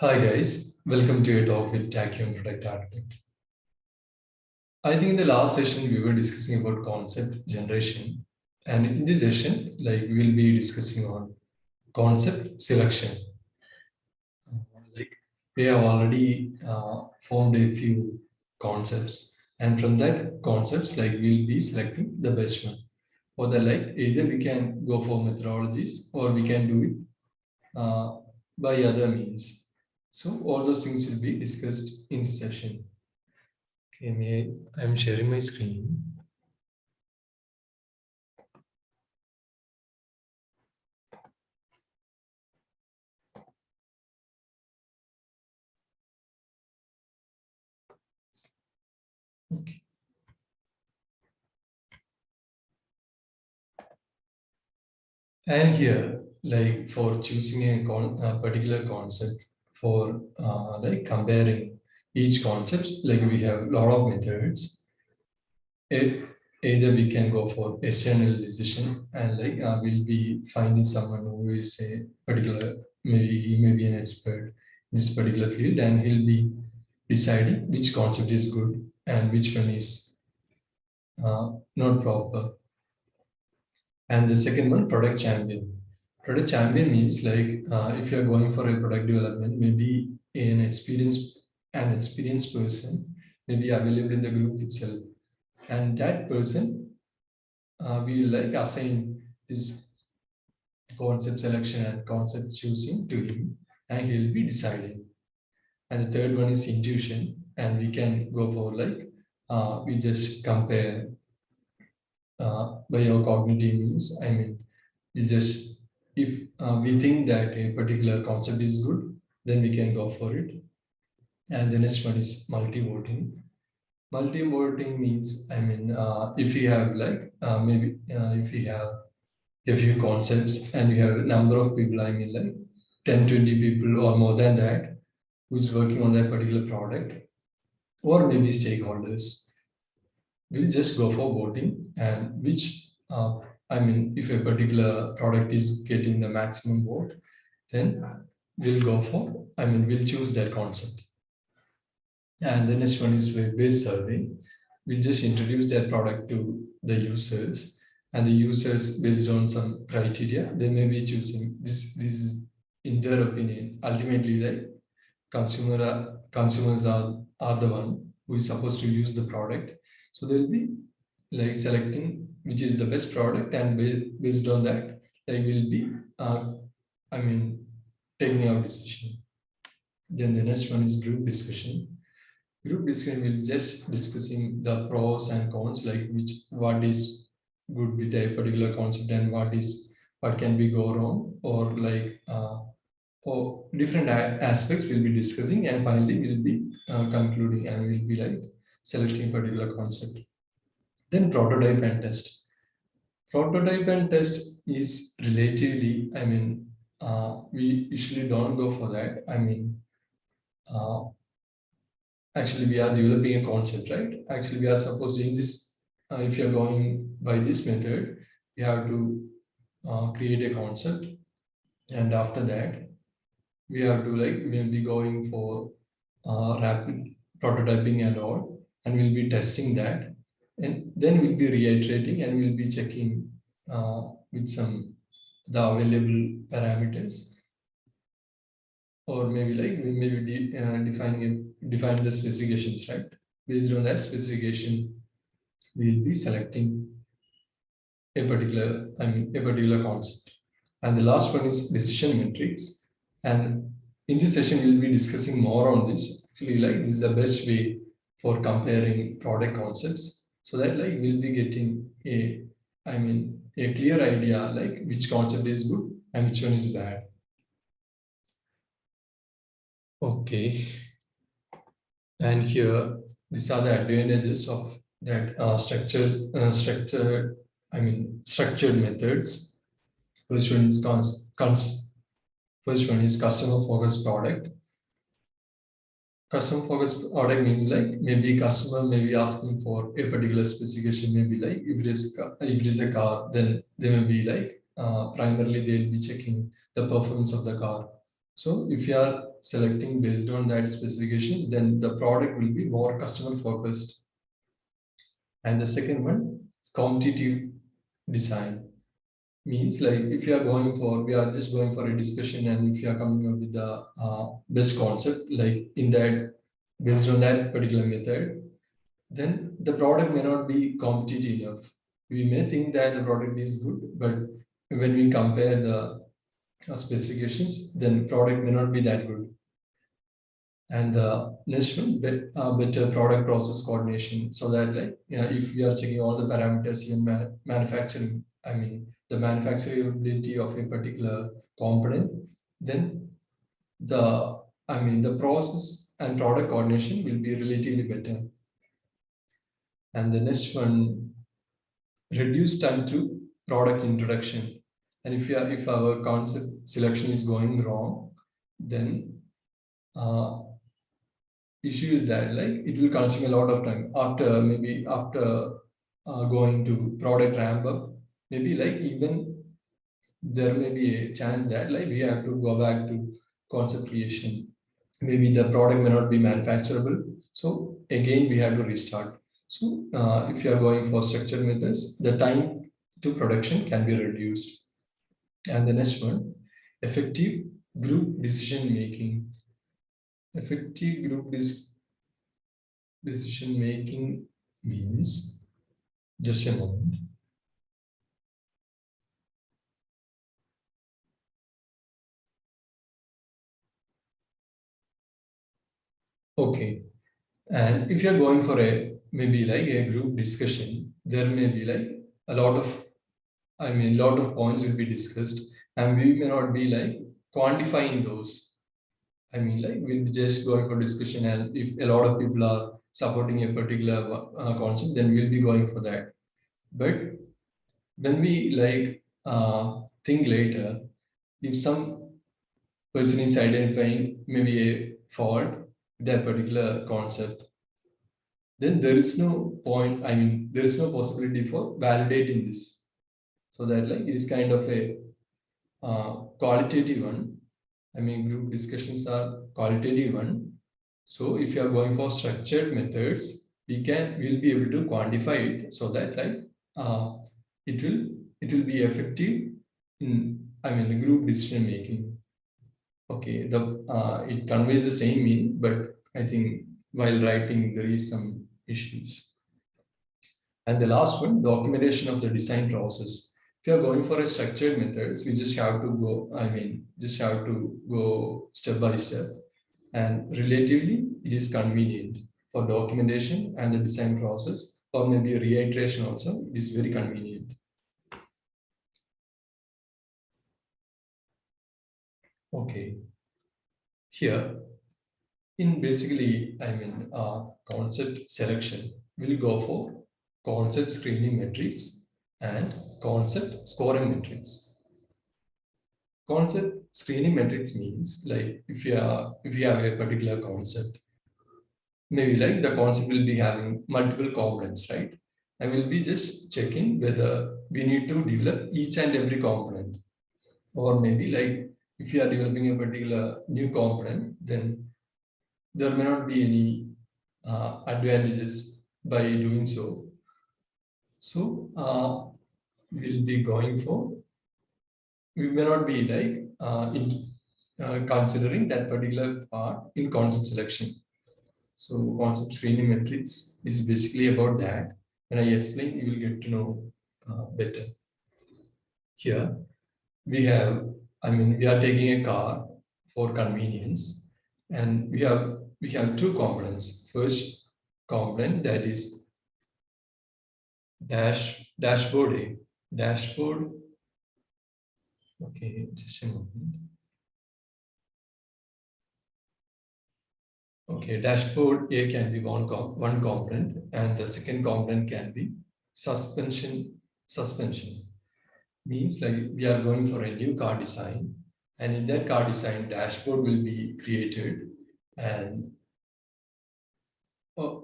Hi guys, welcome to a talk with Tachyon Product Architect. I think in the last session we were discussing about concept generation, and in this session, we'll be discussing on concept selection. Like we have already formed a few concepts, and from that concepts, we'll be selecting the best one. For the either we can go for methodologies or we can do it by other means. So all those things will be discussed in this session. Okay, I'm sharing my screen. Okay. And here, for choosing a particular concept for comparing each concept, we have a lot of methods. It, either we can go for external decision and we'll be finding someone who is a particular, maybe he may be an expert in this particular field and he'll be deciding which concept is good and which one is not proper. And the second one, product champion. Product champion means if you're going for a product development, maybe an experienced person may be available in the group itself, and that person will assign this concept selection and concept choosing to him, and he'll be deciding. And the third one is intuition, and we can go for we just compare by our cognitive means. I mean, we just if we think that a particular concept is good, then we can go for it. And the next one is multi-voting. Multi-voting means, I mean, if you have maybe if you have a few concepts and you have a number of people, I mean 10, 20 people or more than that, who's working on that particular product, or maybe stakeholders, we'll just go for voting, and which I mean, if a particular product is getting the maximum vote, then we'll go for, I mean, we'll choose that concept. And the next one is web-based survey. We'll just introduce that product to the users, and the users, based on some criteria, they may be choosing this. This is in their opinion. Ultimately, consumers are the one who is supposed to use the product. So they'll be selecting which is the best product, and based on that, they will be I mean, taking our decision. Then the next one is group discussion. Group discussion will just discussing the pros and cons, what is good with a particular concept and what can be go wrong, or different aspects we'll be discussing, and finally we'll be concluding, and we'll be selecting a particular concept. Then prototype and test. Prototype and test is relatively, I mean, we usually don't go for that. I mean, actually we are developing a concept, right? Actually, we are supposed to, in this, if you're going by this method, you have to create a concept, and after that, we have to maybe going for rapid prototyping and all, and we'll be testing that, and then we'll be reiterating and we'll be checking with some the available parameters, or maybe we may be define the specifications, right? Based on that specification, we'll be selecting a particular concept. And the last one is decision metrics. And in this session, we'll be discussing more on this. Actually, this is the best way for comparing product concepts, so that we'll be getting a clear idea which concept is good and which one is bad. Okay. And here, these are the advantages of that structured methods. First one is customer focused product. Customer focused product means maybe customer may be asking for a particular specification. Maybe if it is a car, then they may be primarily they'll be checking the performance of the car. So if you are selecting based on that specifications, then the product will be more customer focused. And the second one, competitive design, means like if you are going for, we are just going for a discussion, and if you are coming up with the best concept, like in that, based on that particular method, then the product may not be competitive enough. We may think that the product is good, but when we compare the specifications, then product may not be that good. And the next one, better product process coordination, so that like, if we are checking all the parameters in manufacturing, I mean the manufacturability of a particular component, then the, I mean the process and product coordination will be relatively better. And the next one, reduce time to product introduction. And if our concept selection is going wrong, then issue is that like it will consume a lot of time after, maybe after going to product ramp up, maybe like even there may be a chance that like we have to go back to concept creation. Maybe the product may not be manufacturable. So again, we have to restart. So if you are going for structured methods, the time to production can be reduced. And the next one, effective group decision making. Effective group decision making means, just a moment. Okay. And if you're going for a, maybe like a group discussion, there may be like a lot of, I mean, lot of points will be discussed, and we may not be like quantifying those. I mean, like we'll be just going for discussion, and if a lot of people are supporting a particular concept, then we'll be going for that. But when we like think later, if some person is identifying maybe a fault with that particular concept, then there is no point, I mean, there is no possibility for validating this. So that like it is kind of a qualitative one. I mean, group discussions are qualitative one. So if you are going for structured methods, we'll be able to quantify it, so that like it will be effective in, I mean, the group decision making. Okay, the it conveys the same meaning, but I think while writing there is some issues. And the last one, documentation of the design process. If you are going for a structured methods, we just have to go, I mean, just have to go step by step. And relatively, it is convenient for documentation and the design process, or maybe reiteration also, it is very convenient. Okay. Here, in basically, I mean, concept selection, we'll go for concept screening metrics and concept scoring metrics. Concept screening metrics means like if you have a particular concept, maybe like the concept will be having multiple components, right? I will be just checking whether we need to develop each and every component, or maybe like if you are developing a particular new component, then there may not be any advantages by doing so. So we'll be going for, we may not be like considering that particular part in concept selection. So concept screening metrics is basically about that. When I explain, you will get to know better. Here we have, I mean, we are taking a car for convenience, and we have two components. First component, that is dashboard A. Dashboard. Okay, just a moment. Okay, dashboard A can be one component, and the second component can be suspension. Suspension means like we are going for a new car design, and in that car design, dashboard will be created, and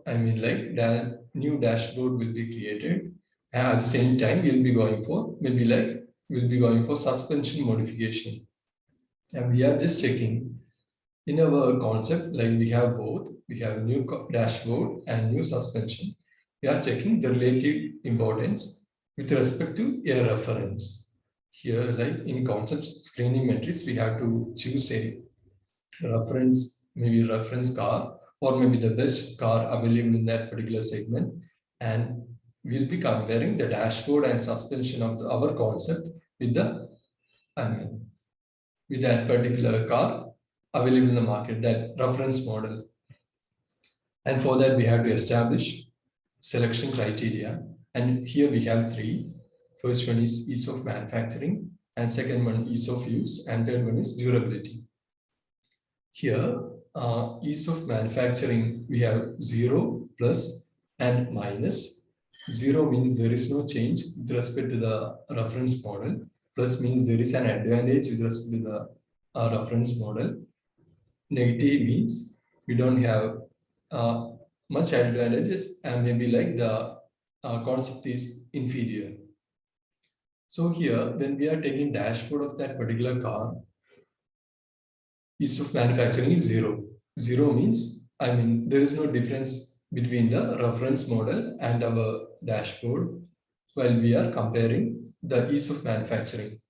I mean like the new dashboard will be created, and at the same time we'll be going for, maybe like we'll be going for suspension modification. And we are just checking in our concept, like we have both, we have new dashboard and new suspension. We are checking the relative importance with respect to a reference. Here, like in concept screening matrix, we have to choose a reference, maybe reference car, or maybe the best car available in that particular segment. And we'll be comparing the dashboard and suspension of our concept with the, I mean, with that particular car available in the market, that reference model. And for that, we have to establish selection criteria. And here we have three. First one is ease of manufacturing, and second one ease of use, and third one is durability. Here, ease of manufacturing, we have 0, plus, and minus. 0 means there is no change with respect to the reference model. Plus means there is an advantage with respect to the reference model. Negative means we don't have much advantages, and maybe like the concept is inferior. So here, when we are taking dashboard of that particular car, ease of manufacturing is 0. 0 means, I mean, there is no difference between the reference model and our dashboard while we are comparing the ease of manufacturing.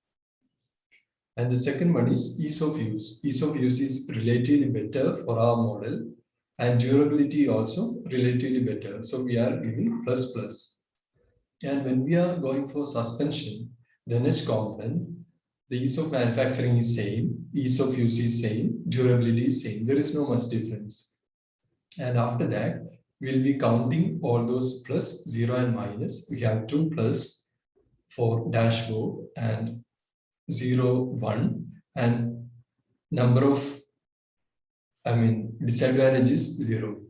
And the second one is ease of use. Ease of use is relatively better for our model, and durability also relatively better. So we are giving plus plus. And when we are going for suspension, the next component, the ease of manufacturing is same, ease of use is same, durability is same. There is no much difference. And after that, we'll be counting all those plus, 0 and minus. We have 2 plus for dashboard and 0, 1, and number of, I mean, disadvantage is 0.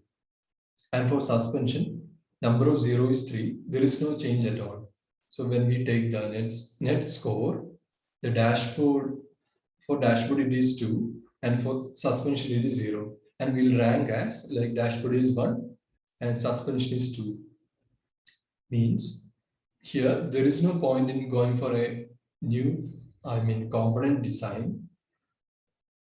And for suspension, number of 0 is 3. There is no change at all. So when we take the net score, the dashboard, for dashboard it is 2, and for suspension it is 0. And we'll rank as like dashboard is 1 and suspension is 2. Means here there is no point in going for a new, I mean, component design,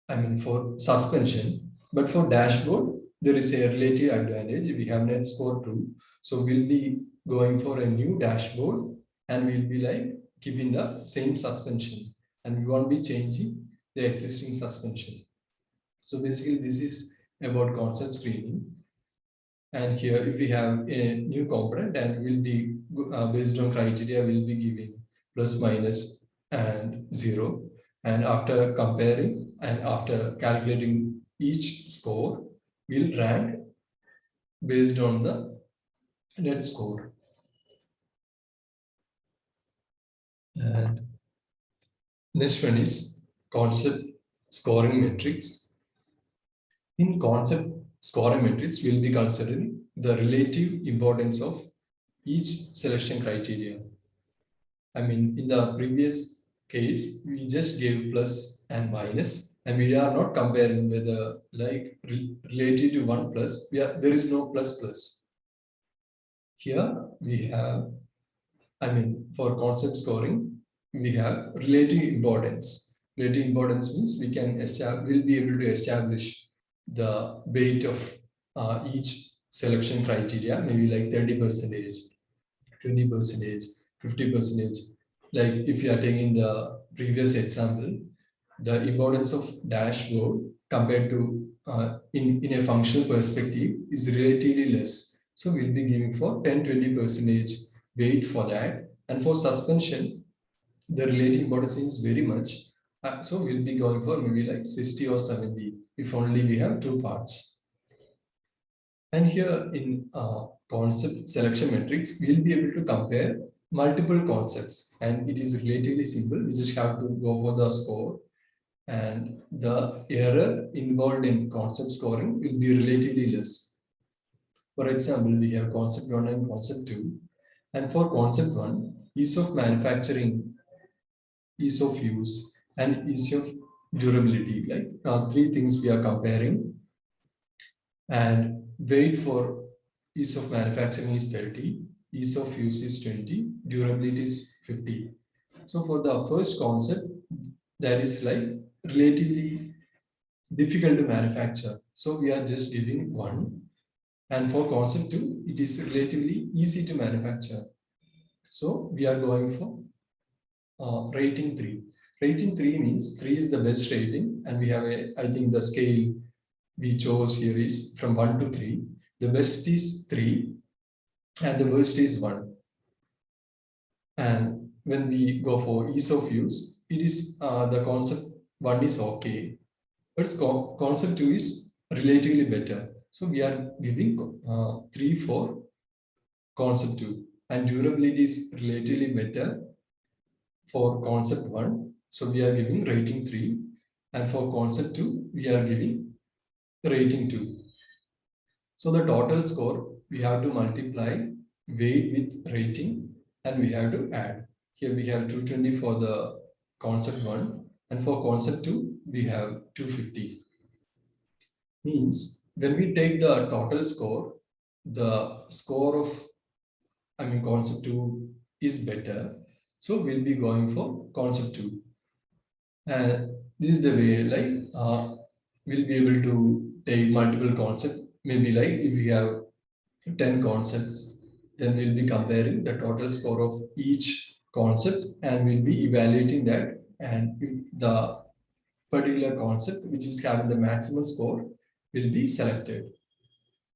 I mean, for suspension, but for dashboard, there is a relative advantage. We have net score 2. So we'll be going for a new dashboard, and we'll be like keeping the same suspension, and we won't be changing the existing suspension. So basically this is about concept screening. And here if we have a new component, and we'll be based on criteria, we'll be giving plus, minus, and 0. And after comparing and after calculating each score, we'll rank based on the net score. And next one is concept scoring matrix. In concept scoring matrix, we'll be considering the relative importance of each selection criteria. I mean, in the previous case, we just gave plus and minus, and we are not comparing whether like related to 1 plus, there is no plus plus. Here we have, I mean, for concept scoring, we have relative importance. Relative importance means we'll be able to establish the weight of each selection criteria, maybe like 30%, 20%, 50%. Like if you are taking the previous example, the importance of dashboard compared to in a functional perspective is relatively less. So we'll be giving for 10-20% weight for that. And for suspension, the relative importance is very much. So we'll be going for maybe like 60 or 70 if only we have 2 parts. And here in concept selection matrix, we'll be able to compare multiple concepts, and it is relatively simple. We just have to go for the score, and the error involved in concept scoring will be relatively less. For example, we have concept 1 and concept 2. And for concept 1, ease of manufacturing, ease of use, and ease of durability, like 3 things we are comparing. And weight for ease of manufacturing is 30, ease of use is 20, durability is 50. So for the first concept, that is like relatively difficult to manufacture. So we are just giving 1. And for concept 2, it is relatively easy to manufacture. So we are going for rating 3. Rating 3 means 3 is the best rating, and we have I think the scale we chose here is from 1 to 3. The best is 3 and the worst is 1. And when we go for ease of use, it is the concept 1 is okay, but concept 2 is relatively better. So we are giving 3 for concept 2, and durability is relatively better for concept 1. So we are giving rating 3, and for concept 2, we are giving rating 2. So the total score, we have to multiply weight with rating, and we have to add. Here we have 220 for the concept 1, and for concept 2, we have 250. Means when we take the total score, the score of, concept 2 is better. So we'll be going for concept 2. And this is the way, like, we'll be able to take multiple concepts. Maybe like if we have 10 concepts, then we'll be comparing the total score of each concept, and we'll be evaluating that, and the particular concept which is having the maximum score will be selected.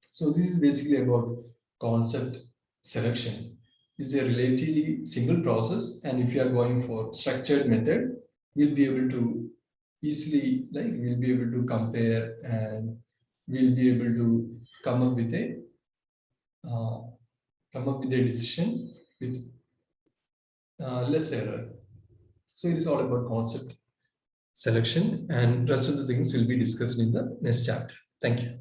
So this is basically about concept selection. It's a relatively simple process, and if you are going for structured method, we'll be able to easily, like, we'll be able to compare, and we'll be able to come up with a decision with less error. So it is all about concept selection, and rest of the things will be discussed in the next chapter. Thank you.